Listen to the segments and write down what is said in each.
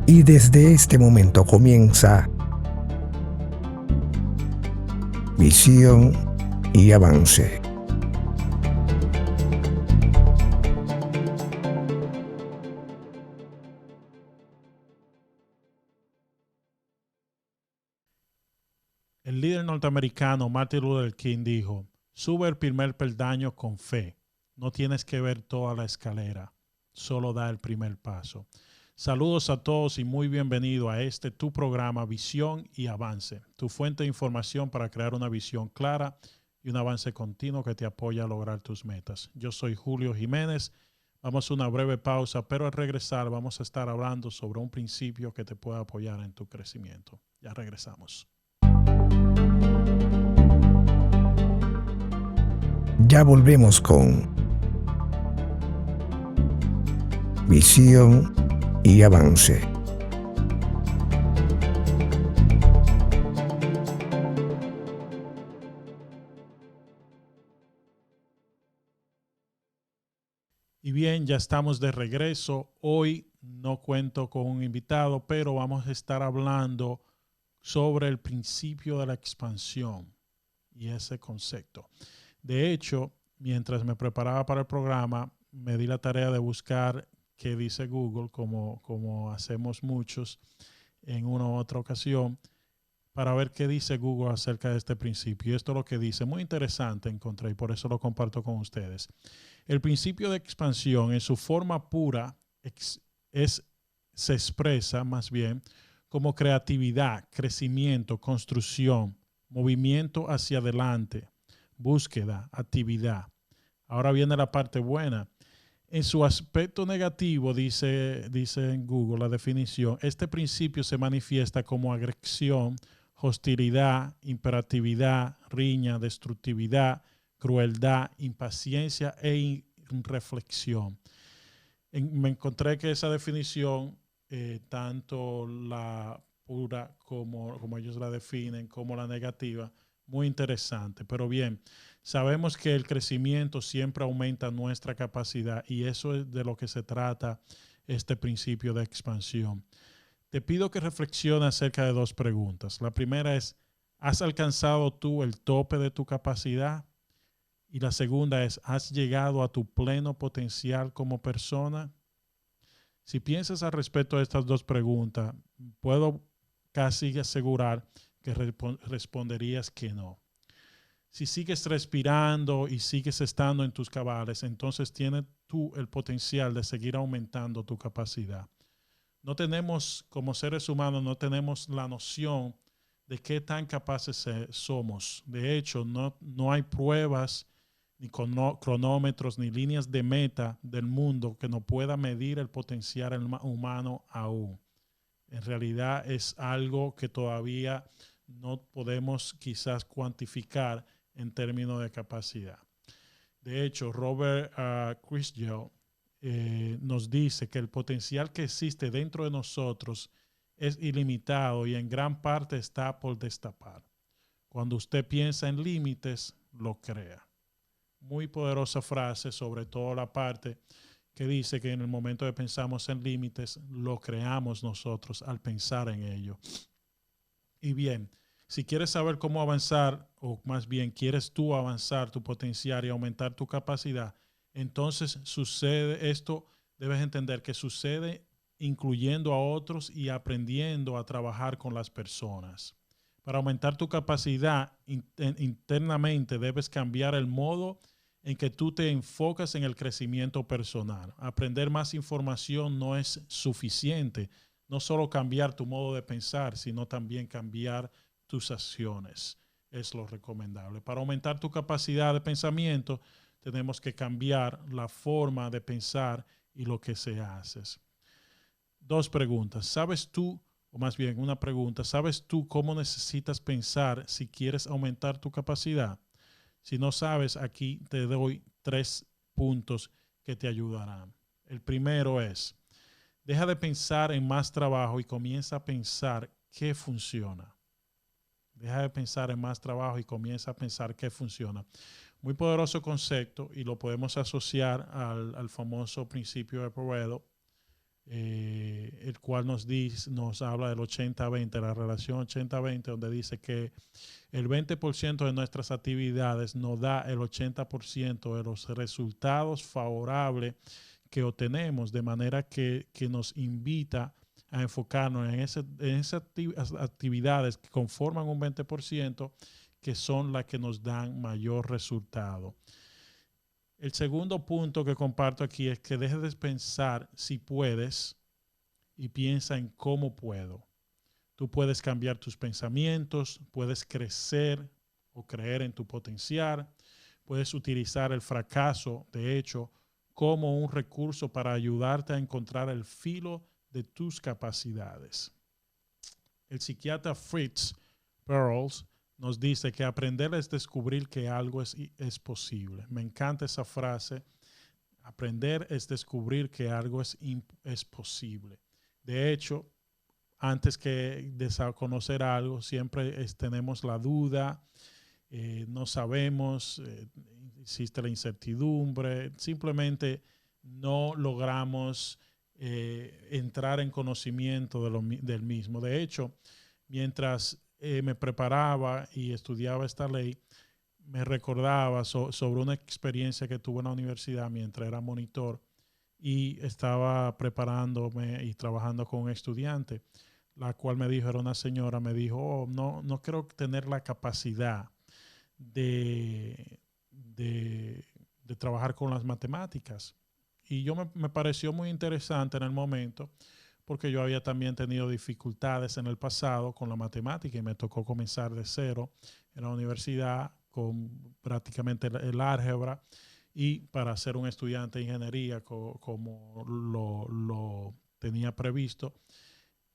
Y desde este momento comienza Visión y Avance. El líder norteamericano Martin Luther King dijo: sube el primer peldaño con fe. No tienes que ver toda la escalera, solo da el primer paso. Saludos a todos y muy bienvenido a tu programa Visión y Avance, tu fuente de información para crear una visión clara y un avance continuo que te apoya a lograr tus metas. Yo soy Julio Jiménez. Vamos a una breve pausa, pero al regresar vamos a estar hablando sobre un principio que te puede apoyar en tu crecimiento. Ya regresamos. Ya volvemos con Visión y Avance. Y bien, ya estamos de regreso. Hoy no cuento con un invitado, pero vamos a estar hablando sobre el principio de la expansión y ese concepto. De hecho, mientras me preparaba para el programa, me di la tarea de buscar qué dice Google, como hacemos muchos en una u otra ocasión, para ver qué dice Google acerca de este principio. Y esto es lo que dice, muy interesante encontré y por eso lo comparto con ustedes. El principio de expansión en su forma pura se expresa más bien como creatividad, crecimiento, construcción, movimiento hacia adelante, búsqueda, actividad. Ahora viene la parte buena. En su aspecto negativo, dice en Google la definición, este principio se manifiesta como agresión, hostilidad, imperatividad, riña, destructividad, crueldad, impaciencia e irreflexión. Me encontré que esa definición, tanto la pura como ellos la definen, como la negativa, muy interesante. Pero bien, sabemos que el crecimiento siempre aumenta nuestra capacidad y eso es de lo que se trata este principio de expansión. Te pido que reflexiones acerca de dos preguntas. La primera es, ¿has alcanzado tú el tope de tu capacidad? Y la segunda es, ¿has llegado a tu pleno potencial como persona? Si piensas al respecto a estas dos preguntas, puedo casi asegurar que responderías que no. Si sigues respirando y sigues estando en tus cabales, entonces tienes tú el potencial de seguir aumentando tu capacidad. No tenemos, como seres humanos, no tenemos la noción de qué tan capaces somos. De hecho, no hay pruebas, ni cronómetros, ni líneas de meta del mundo que nos pueda medir el potencial humano aún. En realidad es algo que todavía no podemos quizás cuantificar en términos de capacidad. De hecho, Robert Christgau nos dice que el potencial que existe dentro de nosotros es ilimitado y en gran parte está por destapar. Cuando usted piensa en límites, lo crea. Muy poderosa frase, sobre todo la parte que dice que en el momento que pensamos en límites, lo creamos nosotros al pensar en ello. Y bien, si quieres saber cómo avanzar, o más bien quieres tú avanzar tu potencial y aumentar tu capacidad, entonces sucede esto, debes entender que sucede incluyendo a otros y aprendiendo a trabajar con las personas. Para aumentar tu capacidad internamente debes cambiar el modo en que tú te enfocas en el crecimiento personal. Aprender más información no es suficiente. No solo cambiar tu modo de pensar, sino también cambiar tus acciones. Es lo recomendable. Para aumentar tu capacidad de pensamiento, tenemos que cambiar la forma de pensar y lo que se hace. Dos preguntas. ¿Sabes tú, o más bien una pregunta, ¿sabes tú cómo necesitas pensar si quieres aumentar tu capacidad? Si no sabes, aquí te doy 3 puntos que te ayudarán. El primero es, deja de pensar en más trabajo y comienza a pensar qué funciona. Deja de pensar en más trabajo y comienza a pensar qué funciona. Muy poderoso concepto y lo podemos asociar al famoso principio de Pareto, el cual nos habla del 80-20, la relación 80-20, donde dice que el 20% de nuestras actividades nos da el 80% de los resultados favorables que obtenemos, de manera que nos invita a enfocarnos en esas actividades que conforman un 20%, que son las que nos dan mayor resultado. El segundo punto que comparto aquí es que dejes de pensar si puedes y piensa en cómo puedo. Tú puedes cambiar tus pensamientos, puedes crecer o creer en tu potencial, puedes utilizar el fracaso, de hecho, como un recurso para ayudarte a encontrar el filo de tus capacidades. El psiquiatra Fritz Perls nos dice que aprender es descubrir que algo es posible. Me encanta esa frase. Aprender es descubrir que algo es posible. De hecho, antes que de conocer algo, siempre tenemos la duda, no sabemos, existe la incertidumbre, simplemente no logramos entrar en conocimiento del mismo. De hecho, mientras me preparaba y estudiaba esta ley, me recordaba sobre una experiencia que tuve en la universidad mientras era monitor y estaba preparándome y trabajando con un estudiante, la cual me dijo, era una señora, me dijo, no creo tener la capacidad de trabajar con las matemáticas. Y me pareció muy interesante en el momento, porque yo había también tenido dificultades en el pasado con la matemática y me tocó comenzar de cero en la universidad con prácticamente el álgebra, y para ser un estudiante de ingeniería como lo tenía previsto,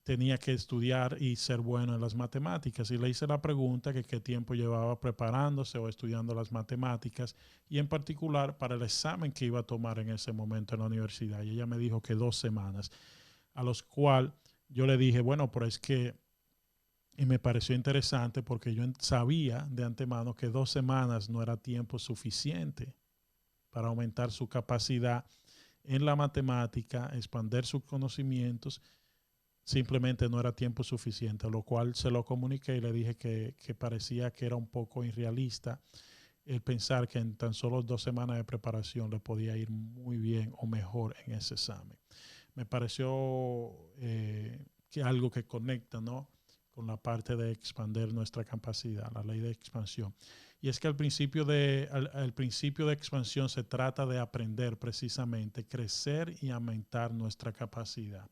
tenía que estudiar y ser bueno en las matemáticas. Y le hice la pregunta que qué tiempo llevaba preparándose o estudiando las matemáticas, y en particular para el examen que iba a tomar en ese momento en la universidad. Y ella me dijo que 2 semanas, a los cuales yo le dije, bueno, pero es que, y me pareció interesante porque yo sabía de antemano que 2 semanas no era tiempo suficiente para aumentar su capacidad en la matemática, expandir sus conocimientos. Simplemente no era tiempo suficiente, a lo cual se lo comuniqué y le dije que parecía que era un poco irrealista el pensar que en tan solo 2 semanas de preparación le podía ir muy bien o mejor en ese examen. Me pareció que algo que conecta, ¿no?, con la parte de expandir nuestra capacidad, la ley de expansión. Y es que al principio de expansión se trata de aprender precisamente, crecer y aumentar nuestra capacidad.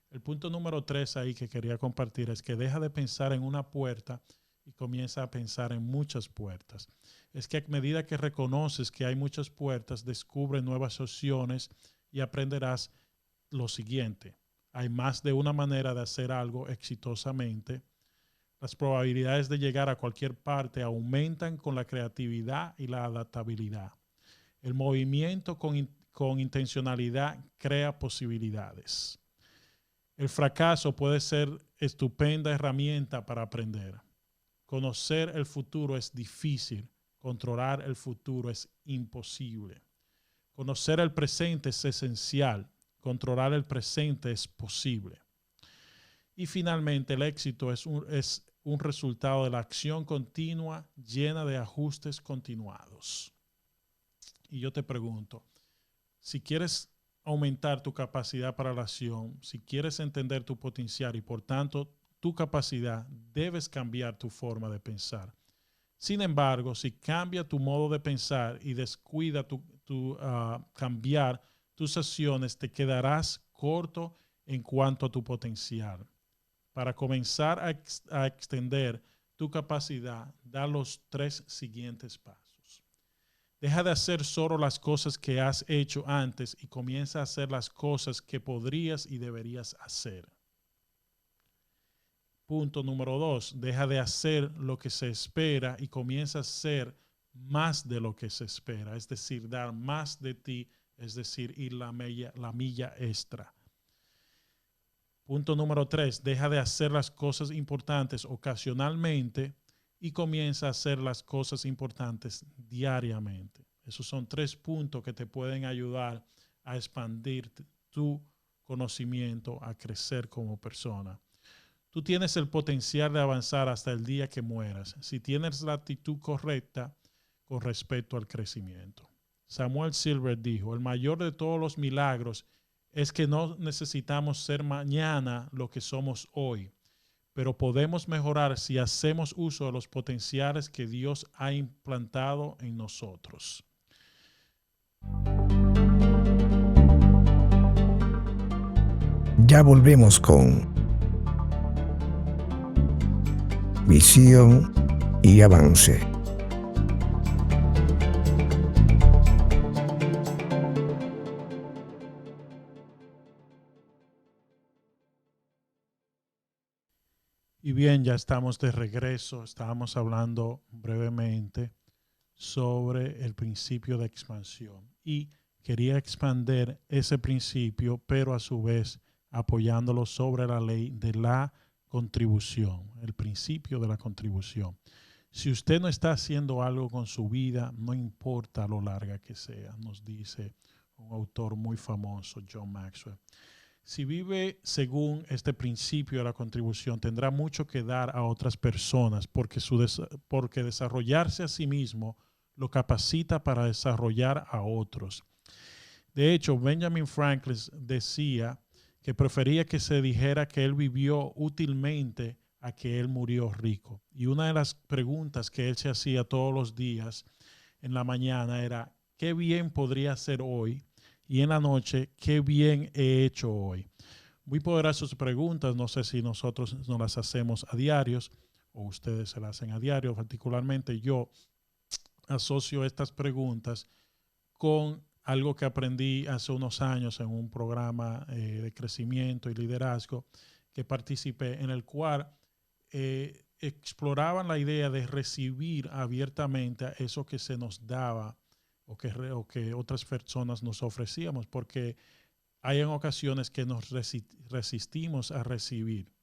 El punto número 3 ahí que quería compartir es que deja de pensar en una puerta y comienza a pensar en muchas puertas. Es que a medida que reconoces que hay muchas puertas, descubre nuevas opciones y aprenderás lo siguiente: hay más de una manera de hacer algo exitosamente. Las probabilidades de llegar a cualquier parte aumentan con la creatividad y la adaptabilidad. El movimiento con intencionalidad crea posibilidades. El fracaso puede ser estupenda herramienta para aprender. Conocer el futuro es difícil, controlar el futuro es imposible. Conocer el presente es esencial, controlar el presente es posible. Y finalmente, el éxito es un resultado de la acción continua llena de ajustes continuados. Y yo te pregunto, si quieres aumentar tu capacidad para la acción, si quieres entender tu potencial y por tanto tu capacidad, debes cambiar tu forma de pensar. Sin embargo, si cambia tu modo de pensar y descuida cambiar tus acciones, te quedarás corto en cuanto a tu potencial. Para comenzar a extender tu capacidad, da los 3 siguientes pasos. Deja de hacer solo las cosas que has hecho antes y comienza a hacer las cosas que podrías y deberías hacer. Punto número 2, deja de hacer lo que se espera y comienza a hacer más de lo que se espera, es decir, dar más de ti, es decir, ir la milla extra. Punto número 3, deja de hacer las cosas importantes ocasionalmente y comienza a hacer las cosas importantes diariamente. Esos son 3 puntos que te pueden ayudar a expandir tu conocimiento, a crecer como persona. Tú tienes el potencial de avanzar hasta el día que mueras, si tienes la actitud correcta con respecto al crecimiento. Samuel Silver dijo, el mayor de todos los milagros es que no necesitamos ser mañana lo que somos hoy, pero podemos mejorar si hacemos uso de los potenciales que Dios ha implantado en nosotros. Ya volvemos con Visión y Avance. Y bien, ya estamos de regreso. Estábamos hablando brevemente sobre el principio de expansión y quería expander ese principio, pero a su vez apoyándolo sobre la ley de la contribución, el principio de la contribución. Si usted no está haciendo algo con su vida, no importa lo larga que sea, nos dice un autor muy famoso, John Maxwell. Si vive según este principio de la contribución, tendrá mucho que dar a otras personas porque desarrollarse a sí mismo lo capacita para desarrollar a otros. De hecho, Benjamin Franklin decía que prefería que se dijera que él vivió útilmente a que él murió rico. Y una de las preguntas que él se hacía todos los días en la mañana era, ¿qué bien podría hacer hoy? Y en la noche, ¿qué bien he hecho hoy? Muy poderosas preguntas, no sé si nosotros nos las hacemos a diarios o ustedes se las hacen a diario. Particularmente yo asocio estas preguntas con algo que aprendí hace unos años en un programa de crecimiento y liderazgo que participé, en el cual exploraban la idea de recibir abiertamente eso que se nos daba o que otras personas nos ofrecíamos, porque hay en ocasiones que nos resistimos a recibir.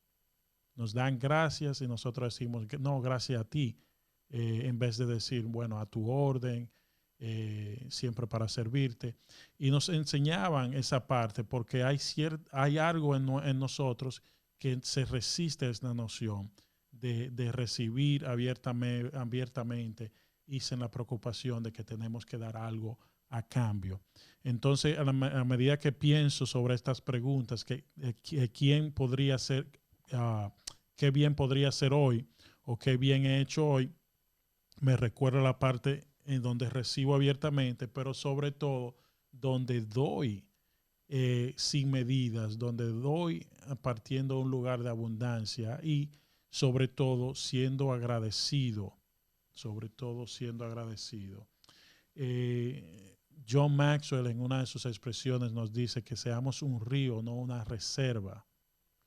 Nos dan gracias y nosotros decimos, no, gracias a ti, en vez de decir, bueno, a tu orden, siempre para servirte. Y nos enseñaban esa parte porque hay algo en nosotros que se resiste a esta noción de recibir abiertamente y sin la preocupación de que tenemos que dar algo a cambio. Entonces, a medida que pienso sobre estas preguntas, ¿quién podría ser, qué bien podría ser hoy o qué bien he hecho hoy? Me recuerda la parte en donde recibo abiertamente, pero sobre todo donde doy sin medidas, donde doy partiendo de un lugar de abundancia y sobre todo siendo agradecido, sobre todo siendo agradecido. John Maxwell en una de sus expresiones nos dice que seamos un río, no una reserva.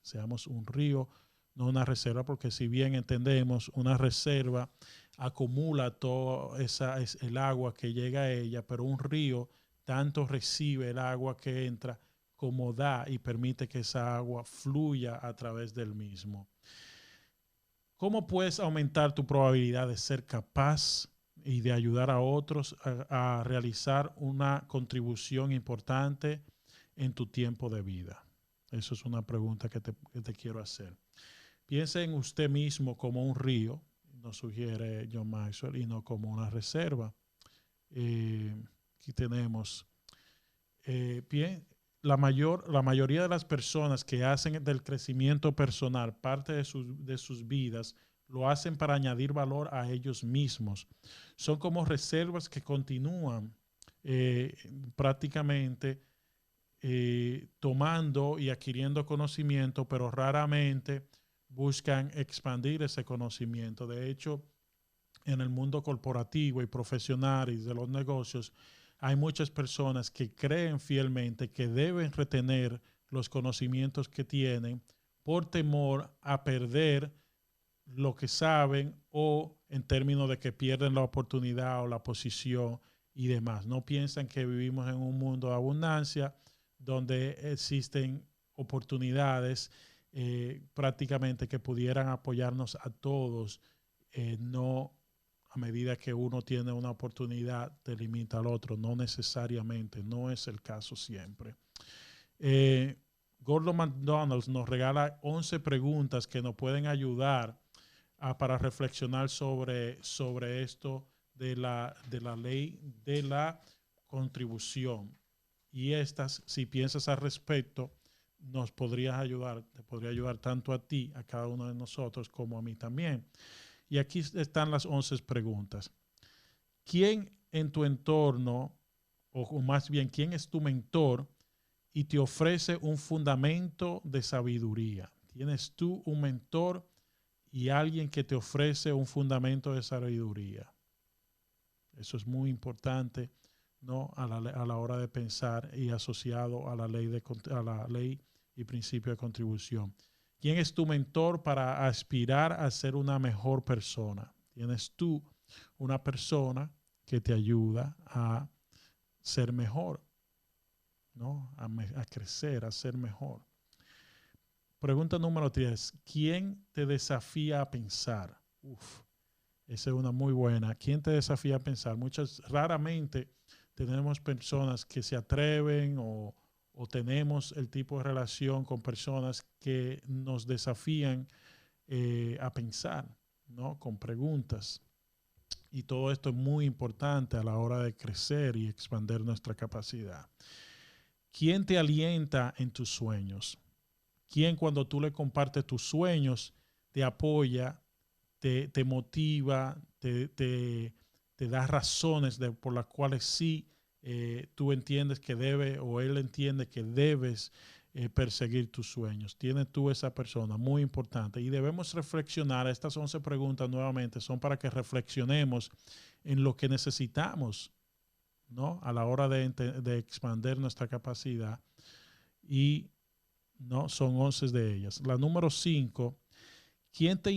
Seamos un río, no una reserva, porque si bien entendemos, una reserva acumula todo el agua que llega a ella, pero un río tanto recibe el agua que entra como da y permite que esa agua fluya a través del mismo. ¿Cómo puedes aumentar tu probabilidad de ser capaz y de ayudar a otros a realizar una contribución importante en tu tiempo de vida? Eso es una pregunta que te quiero hacer. Piense en usted mismo como un río, nos sugiere John Maxwell, y no como una reserva. Aquí tenemos, la mayoría de las personas que hacen del crecimiento personal parte de sus vidas lo hacen para añadir valor a ellos mismos. Son como reservas que continúan prácticamente tomando y adquiriendo conocimiento, pero raramente buscan expandir ese conocimiento. De hecho, en el mundo corporativo y profesional y de los negocios, hay muchas personas que creen fielmente que deben retener los conocimientos que tienen por temor a perder lo que saben o en términos de que pierden la oportunidad o la posición y demás. No piensan que vivimos en un mundo de abundancia donde existen oportunidades prácticamente que pudieran apoyarnos a todos, no a medida que uno tiene una oportunidad te limita al otro, no necesariamente, no es el caso siempre. Gordon McDonald nos regala 11 preguntas que nos pueden ayudar para reflexionar sobre esto de la ley de la contribución. Y estas, si piensas al respecto, nos podrías ayudar, te podría ayudar tanto a ti, a cada uno de nosotros, como a mí también. Y aquí están las 11 preguntas. ¿Quién en tu entorno, o más bien, quién es tu mentor y te ofrece un fundamento de sabiduría? ¿Tienes tú un mentor y alguien que te ofrece un fundamento de sabiduría? Eso es muy importante, ¿no? A la hora de pensar y asociado a la ley y principio de contribución. ¿Quién es tu mentor para aspirar a ser una mejor persona? ¿Tienes tú una persona que te ayuda a ser mejor, ¿no? A crecer, a ser mejor? Pregunta número 10. ¿Quién te desafía a pensar? Esa es una muy buena. ¿Quién te desafía a pensar? Raramente tenemos personas que se atreven o tenemos el tipo de relación con personas que nos desafían a pensar, ¿no? Con preguntas. Y todo esto es muy importante a la hora de crecer y expandir nuestra capacidad. ¿Quién te alienta en tus sueños? ¿Quién, cuando tú le compartes tus sueños, te apoya, te motiva, te da razones por las cuales sí tú entiendes que debe, o él entiende que debes perseguir tus sueños? ¿Tienes tú esa persona? Muy importante. Y debemos reflexionar. Estas 11 preguntas nuevamente son para que reflexionemos en lo que necesitamos, ¿no? A la hora de expandir nuestra capacidad. Y no son 11 de ellas. La número 5. ¿Quién te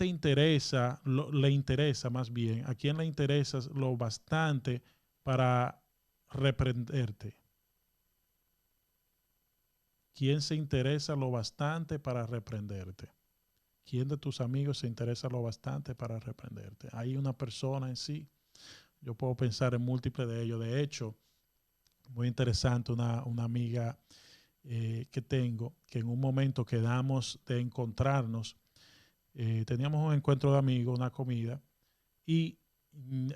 interesa, le interesa más bien, a quién le interesa lo bastante para reprenderte? ¿Quién se interesa lo bastante para reprenderte? ¿Quién de tus amigos se interesa lo bastante para reprenderte? Hay una persona en sí. Yo puedo pensar en múltiples de ellos. De hecho, muy interesante, una amiga que tengo, que en un momento quedamos de encontrarnos. Teníamos un encuentro de amigos, una comida, y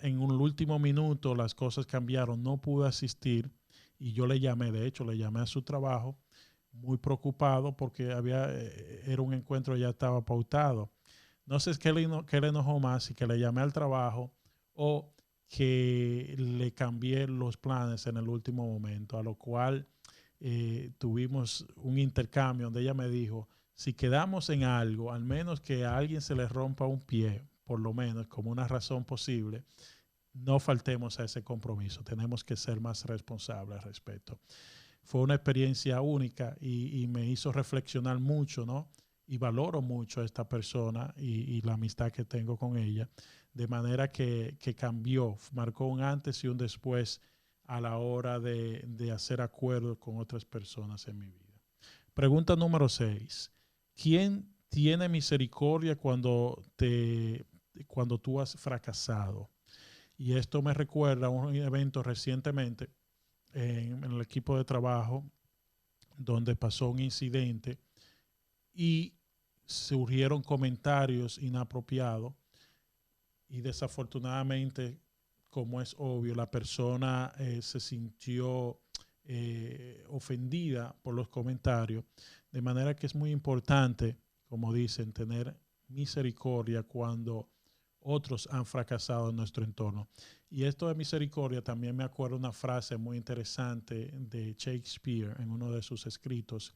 en un último minuto las cosas cambiaron, no pude asistir y yo le llamé, de hecho le llamé a su trabajo muy preocupado porque era un encuentro que ya estaba pautado. No sé qué le enojó más, si que le llamé al trabajo o que le cambié los planes en el último momento, a lo cual tuvimos un intercambio donde ella me dijo: si quedamos en algo, al menos que a alguien se le rompa un pie, por lo menos como una razón posible, no faltemos a ese compromiso. Tenemos que ser más responsables al respecto. Fue una experiencia única y me hizo reflexionar mucho, ¿no? Y valoro mucho a esta persona y la amistad que tengo con ella, de manera que cambió, marcó un antes y un después a la hora de hacer acuerdos con otras personas en mi vida. Pregunta número 6. ¿Quién tiene misericordia cuando tú has fracasado? Y esto me recuerda a un evento recientemente en el equipo de trabajo donde pasó un incidente y surgieron comentarios inapropiados y desafortunadamente, como es obvio, la persona se sintió ofendida por los comentarios, de manera que es muy importante, como dicen, tener misericordia cuando otros han fracasado en nuestro entorno. Y esto de misericordia también me acuerdo una frase muy interesante de Shakespeare en uno de sus escritos,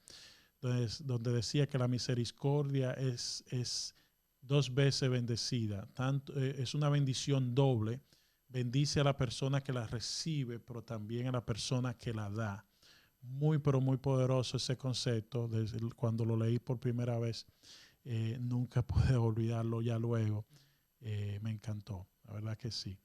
donde decía que la misericordia es 2 veces bendecida. Es una bendición doble. Bendice a la persona que la recibe, pero también a la persona que la da. Muy, pero muy poderoso ese concepto. Cuando lo leí por primera vez, nunca pude olvidarlo ya luego. Me encantó, la verdad que sí.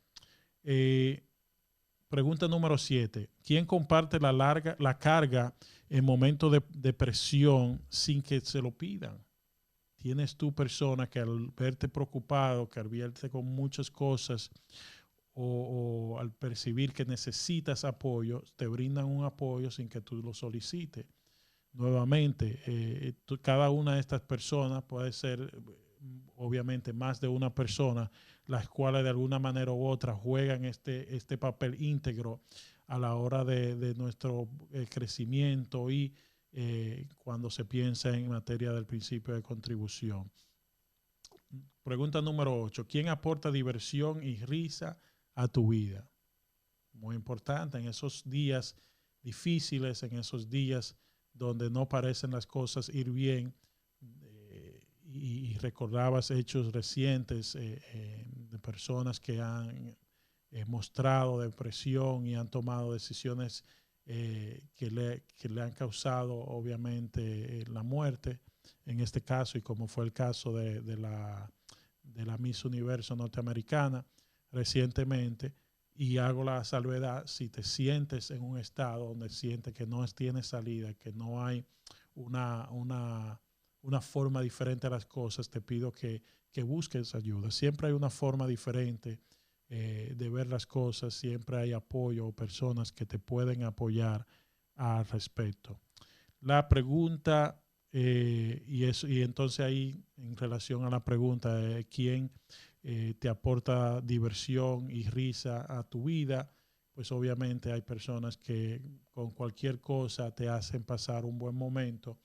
Pregunta número 7. ¿Quién comparte la carga en momentos de presión sin que se lo pidan? ¿Tienes tú personas que al verte preocupado, que al verte con muchas cosas o al percibir que necesitas apoyo, te brindan un apoyo sin que tú lo solicites? nuevamente, cada una de estas personas puede ser, obviamente, más de una persona, las cuales de alguna manera u otra juegan este papel íntegro a la hora de nuestro crecimiento y cuando se piensa en materia del principio de contribución. Pregunta número 8. ¿Quién aporta diversión y risa a tu vida? Muy importante en esos días difíciles, en esos días donde no parecen las cosas ir bien, y recordabas hechos recientes de personas que han mostrado depresión y han tomado decisiones que le han causado obviamente la muerte en este caso, y como fue el caso de la Miss Universo norteamericana recientemente. Y hago la salvedad: si te sientes en un estado donde sientes que no tienes salida, que no hay una forma diferente a las cosas, te pido que busques ayuda. Siempre hay una forma diferente de ver las cosas, siempre hay apoyo o personas que te pueden apoyar al respecto. La pregunta, y entonces ahí en relación a la pregunta, ¿quién te aporta diversión y risa a tu vida? Pues obviamente hay personas que con cualquier cosa te hacen pasar un buen momento,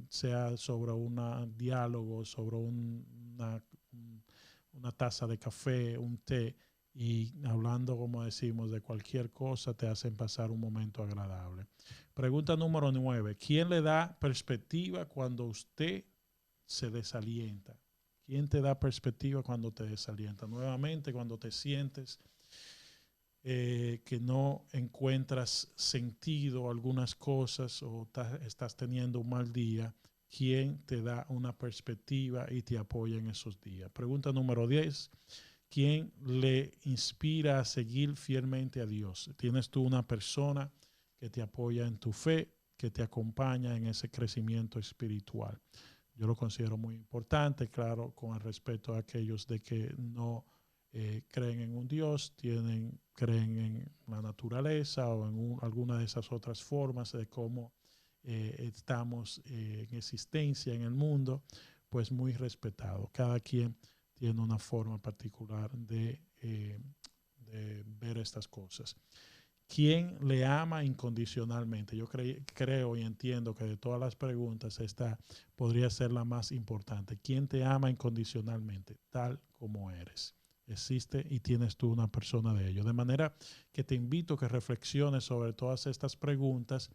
sea sobre un diálogo, sobre una taza de café, un té, y hablando, como decimos, de cualquier cosa, te hacen pasar un momento agradable. Pregunta número 9. ¿Quién le da perspectiva cuando usted se desalienta? ¿Quién te da perspectiva cuando te desalienta? Nuevamente, cuando te sientes que no encuentras sentido a algunas cosas o estás teniendo un mal día, ¿quién te da una perspectiva y te apoya en esos días? Pregunta número 10. ¿Quién le inspira a seguir fielmente a Dios? ¿Tienes tú una persona que te apoya en tu fe, que te acompaña en ese crecimiento espiritual? Yo lo considero muy importante, claro, con el respeto a aquellos de que no creen en un Dios, creen en la naturaleza o en alguna de esas otras formas de cómo estamos en existencia en el mundo, pues muy respetado. Cada quien tiene una forma particular de ver estas cosas. ¿Quién le ama incondicionalmente? Yo creo y entiendo que de todas las preguntas esta podría ser la más importante. ¿Quién te ama incondicionalmente? Tal como eres. Existe y tienes tú una persona de ello. De manera que te invito a que reflexiones sobre todas estas preguntas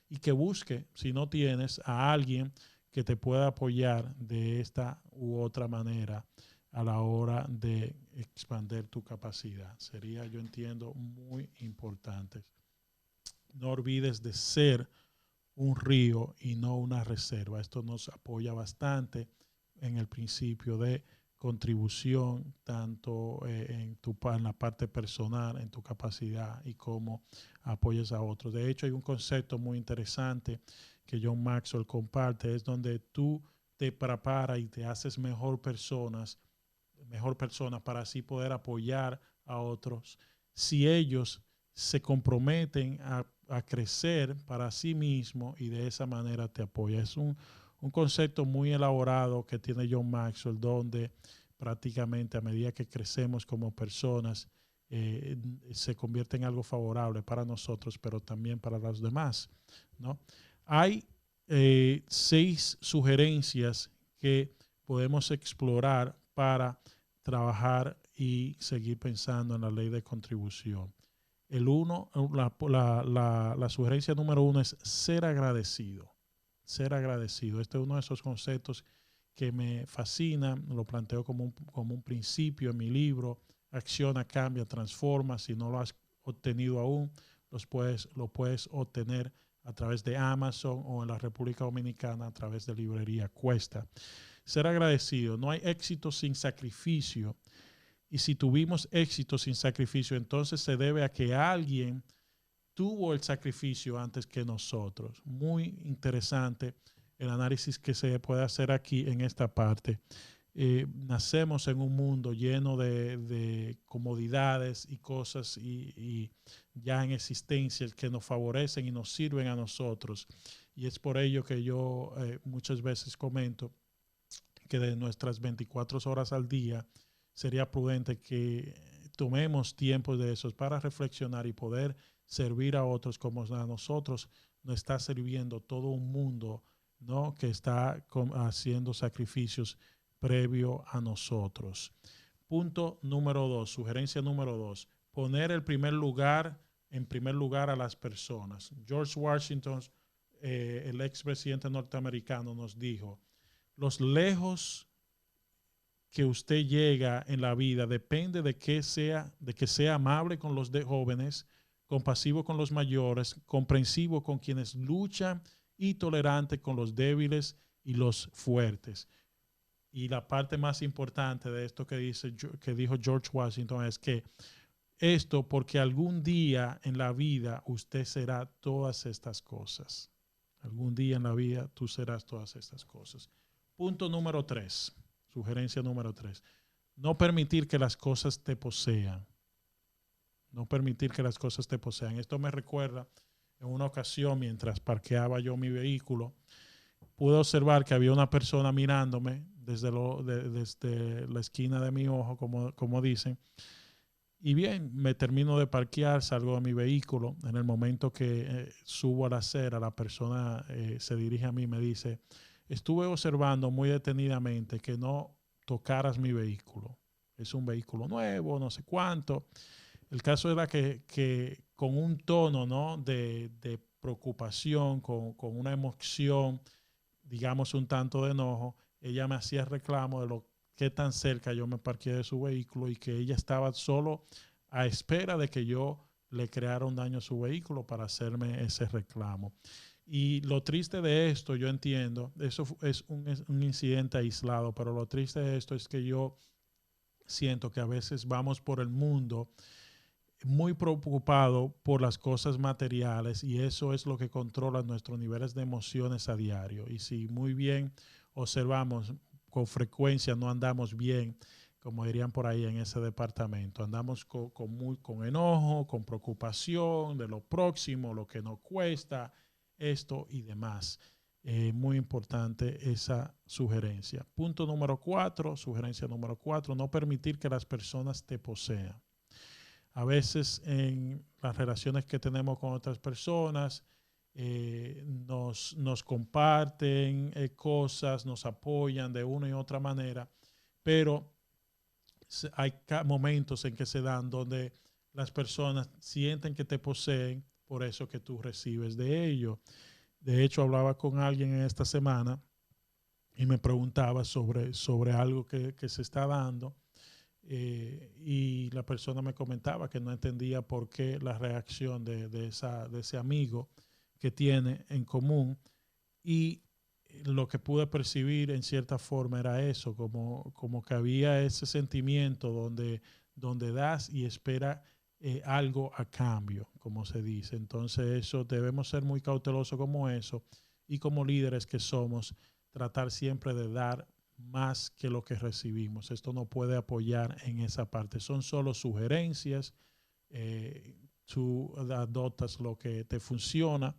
y que busque, si no tienes, a alguien que te pueda apoyar de esta u otra manera a la hora de expandir tu capacidad. Sería, yo entiendo, muy importante. No olvides de ser un río y no una reserva. Esto nos apoya bastante en el principio de contribución, tanto en la parte personal, en tu capacidad y cómo apoyas a otros. De hecho, hay un concepto muy interesante que John Maxwell comparte, es donde tú te preparas y te haces mejor persona para así poder apoyar a otros. Si ellos se comprometen a crecer para sí mismos y de esa manera te apoya. Es un concepto muy elaborado que tiene John Maxwell, donde prácticamente a medida que crecemos como personas, se convierte en algo favorable para nosotros, pero también para los demás, ¿no? Hay 6 sugerencias que podemos explorar para trabajar y seguir pensando en la ley de contribución. La sugerencia número 1 es ser agradecido. Ser agradecido. Este es uno de esos conceptos que me fascina. Lo planteo como un principio en mi libro. Acciona, cambia, transforma. Si no lo has obtenido aún, lo puedes obtener a través de Amazon o en la República Dominicana a través de librería Cuesta. Ser agradecido. No hay éxito sin sacrificio. Y si tuvimos éxito sin sacrificio, entonces se debe a que alguien tuvo el sacrificio antes que nosotros. Muy interesante el análisis que se puede hacer aquí en esta parte. nacemos en un mundo lleno de comodidades y cosas y ya en existencia que nos favorecen y nos sirven a nosotros. Y es por ello que yo muchas veces comento que de nuestras 24 horas al día sería prudente que tomemos tiempo de esos para reflexionar y poder servir a otros como a nosotros nos está sirviendo todo un mundo, ¿no?, que está haciendo sacrificios previo a nosotros. Punto número 2, sugerencia número 2, poner en primer lugar a las personas. George Washington, el expresidente norteamericano, nos dijo: los lejos que usted llega en la vida depende de que sea amable con los jóvenes, compasivo con los mayores, comprensivo con quienes luchan y tolerante con los débiles y los fuertes. Y la parte más importante de esto que dijo George Washington es que esto porque algún día en la vida usted será todas estas cosas. Algún día en la vida tú serás todas estas cosas. Punto número 3, sugerencia número 3. No permitir que las cosas te posean. No permitir que las cosas te posean. Esto me recuerda en una ocasión mientras parqueaba yo mi vehículo, pude observar que había una persona mirándome desde la esquina de mi ojo, como dicen. Y bien, me termino de parquear, salgo de mi vehículo. En el momento que subo a la acera, la persona se dirige a mí y me dice: estuve observando muy detenidamente que no tocaras mi vehículo. Es un vehículo nuevo, no sé cuánto. El caso era que con un tono, ¿no?, de preocupación, con una emoción, digamos un tanto de enojo, ella me hacía reclamo de lo que tan cerca yo me parqué de su vehículo y que ella estaba solo a espera de que yo le creara un daño a su vehículo para hacerme ese reclamo. Y lo triste de esto, yo entiendo, eso es un incidente aislado, pero lo triste de esto es que yo siento que a veces vamos por el mundo muy preocupado por las cosas materiales y eso es lo que controla nuestros niveles de emociones a diario. Y si muy bien observamos, con frecuencia no andamos bien, como dirían por ahí, en ese departamento. Andamos con enojo, con preocupación de lo próximo, lo que nos cuesta, esto y demás. Muy importante esa sugerencia. Punto número 4, sugerencia número 4, no permitir que las personas te posean. A veces en las relaciones que tenemos con otras personas nos comparten cosas, nos apoyan de una y otra manera, pero hay momentos en que se dan donde las personas sienten que te poseen por eso que tú recibes de ellos. De hecho, hablaba con alguien en esta semana y me preguntaba sobre algo que se está dando. Y la persona me comentaba que no entendía por qué la reacción de ese amigo que tiene en común, y lo que pude percibir en cierta forma era eso, como que había ese sentimiento donde das y espera algo a cambio, como se dice. Entonces eso debemos ser muy cautelosos como eso, y como líderes que somos, tratar siempre de dar más que lo que recibimos. Esto no puede apoyar en esa parte. Son solo sugerencias. Tú adoptas lo que te funciona.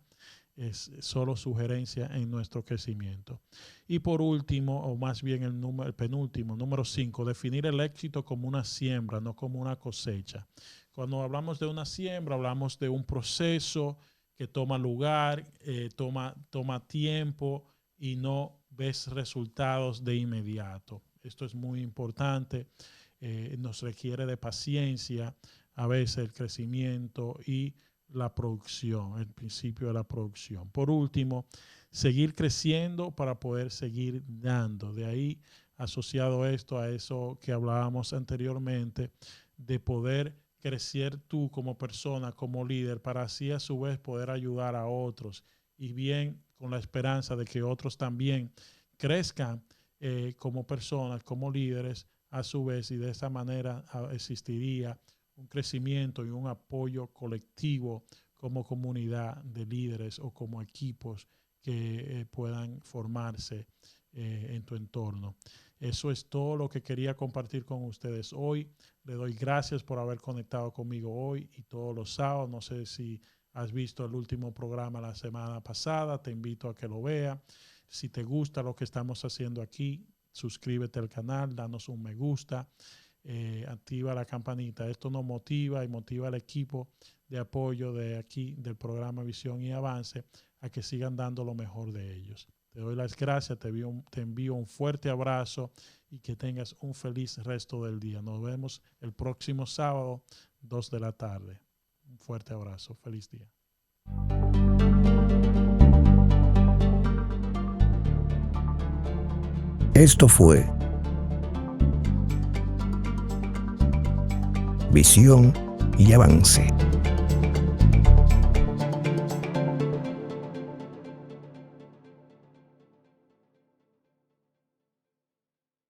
Es solo sugerencia en nuestro crecimiento. Y por último, o más bien el penúltimo, número 5, definir el éxito como una siembra, no como una cosecha. Cuando hablamos de una siembra, hablamos de un proceso que toma lugar, toma tiempo y no ves resultados de inmediato. Esto es muy importante. Nos requiere de paciencia, a veces el crecimiento y la producción, el principio de la producción. Por último, seguir creciendo para poder seguir dando. De ahí, asociado esto a eso que hablábamos anteriormente, de poder crecer tú como persona, como líder, para así a su vez poder ayudar a otros, y bien con la esperanza de que otros también crezcan como personas, como líderes a su vez, y de esa manera existiría un crecimiento y un apoyo colectivo como comunidad de líderes o como equipos que puedan formarse en tu entorno. Eso es todo lo que quería compartir con ustedes hoy. Le doy gracias por haber conectado conmigo hoy y todos los sábados. No sé si has visto el último programa la semana pasada, te invito a que lo veas. Si te gusta lo que estamos haciendo aquí, suscríbete al canal, danos un me gusta, activa la campanita. Esto nos motiva y motiva al equipo de apoyo de aquí, del programa Visión y Avance, a que sigan dando lo mejor de ellos. Te doy las gracias, te envío un fuerte abrazo y que tengas un feliz resto del día. Nos vemos el próximo sábado, 2 de la tarde. Un fuerte abrazo, feliz día. Esto fue Visión y Avance.